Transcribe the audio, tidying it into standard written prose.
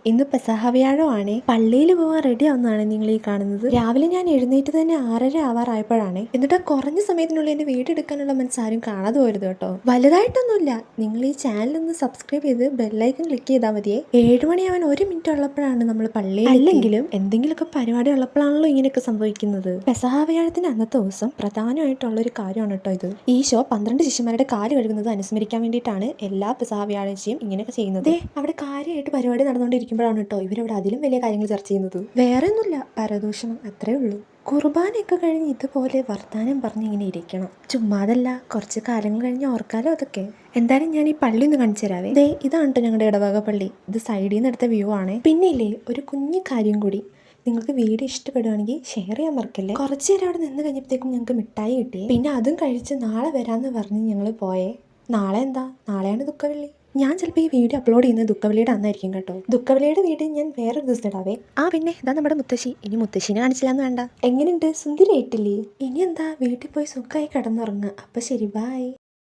ഇന്ന് പെസഹ വ്യാഴമാണേ. പള്ളിയിൽ പോകാൻ റെഡി ആവുന്നതാണ് നിങ്ങൾ ഈ കാണുന്നത്. രാവിലെ ഞാൻ എഴുന്നേറ്റ് തന്നെ 6:30 ആവാറായപ്പോഴാണ്. എന്നിട്ട് കുറഞ്ഞ സമയത്തിനുള്ളിൽ എന്റെ വീഡിയോ എടുക്കാനുള്ള മനസ്സാരും കാണാതെ പോരുത് കേട്ടോ. വലുതായിട്ടൊന്നുമില്ല. നിങ്ങൾ ഈ ചാനൽ ഒന്ന് സബ്സ്ക്രൈബ് ചെയ്ത് ബെല്ലൈക്കൺ ക്ലിക്ക് ചെയ്താൽ മതിയേ. 7 മണിയാവാൻ 1 മിനിറ്റ് ഉള്ളപ്പോഴാണ് നമ്മൾ പള്ളിയിൽ. അല്ലെങ്കിലും എന്തെങ്കിലുമൊക്കെ പരിപാടി ഉള്ളപ്പോഴാണല്ലോ ഇങ്ങനെയൊക്കെ സംഭവിക്കുന്നത്. പെസഹ വ്യാഴത്തിന്റെ അന്നത്തെ ദിവസം പ്രധാനമായിട്ടുള്ളൊരു കാര്യമാണ് കേട്ടോ ഇത്. ഈശോ 12 ശിഷ്യന്മാരുടെ കാല് കഴുകുന്നത് അനുസ്മരിക്കാൻ വേണ്ടിയിട്ടാണ് എല്ലാ പെസഹ വ്യാഴാഴ്ചയും ഇങ്ങനെയൊക്കെ ചെയ്യുന്നത്. അവിടെ കാര്യമായിട്ട് പരിപാടി നടന്നുകൊണ്ടിരിക്കുമ്പോഴാണ് കേട്ടോ ഇവരവിടെ അതിലും വലിയ കാര്യങ്ങൾ ചർച്ച ചെയ്യുന്നത്. വേറെ ഒന്നുമില്ല, പരദൂഷണം, അത്രേ ഉള്ളൂ. കുർബാനയൊക്കെ കഴിഞ്ഞ് ഇതുപോലെ വർത്താനം പറഞ്ഞ് ഇങ്ങനെ ഇരിക്കണം. ചുമ്മാതല്ല, കുറച്ച് കാലങ്ങൾ കഴിഞ്ഞ് ഓർക്കാലോ അതൊക്കെ. എന്തായാലും ഞാൻ ഈ പള്ളി ഒന്ന് കാണിച്ചു തരാവേ. ദേ ഇതാണ് കേട്ടോ ഞങ്ങളുടെ ഇടവക പള്ളി. ഇത് സൈഡിൽ നിന്ന് എടുത്ത വ്യൂ ആണ്. പിന്നെ ഇല്ലേ ഒരു കുഞ്ഞു കാര്യം കൂടി, നിങ്ങൾക്ക് വീഡിയോ ഇഷ്ടപ്പെടുകയാണെങ്കിൽ ഷെയർ ചെയ്യാൻ മറക്കല്ലേ. കുറച്ച് നേരം അവിടെ നിന്ന് കഴിഞ്ഞപ്പോഴത്തേക്കും ഞങ്ങൾക്ക് മിഠായി കിട്ടി. പിന്നെ അതും കഴിച്ച് നാളെ വരാമെന്ന് പറഞ്ഞ് ഞങ്ങൾ പോയേ. നാളെ എന്താ? നാളെയാണ് ദുഃഖവെള്ളി. ഞാൻ ചിലപ്പോൾ ഈ വീഡിയോ അപ്ലോഡ് ചെയ്യുന്നത് ദുഃഖവെള്ളിയുടെ അന്നായിരിക്കും കേട്ടോ. ദുഃഖവെള്ളിയുടെ വീഡിയോ ഞാൻ വേറൊരു ദിവസം ഇടാവേ. പിന്നെ ഇതാ നമ്മുടെ മുത്തശ്ശി. ഇനി മുത്തശ്ശിനെ കാണിച്ചില്ലാന്ന് വേണ്ട. എങ്ങനെയുണ്ട്? സുന്ദരിയായിട്ടില്ലേ? ഇനി എന്താ, വീട്ടിൽ പോയി സുഖമായി കിടന്നുറങ്ങുക. അപ്പം ശരി, ബൈ.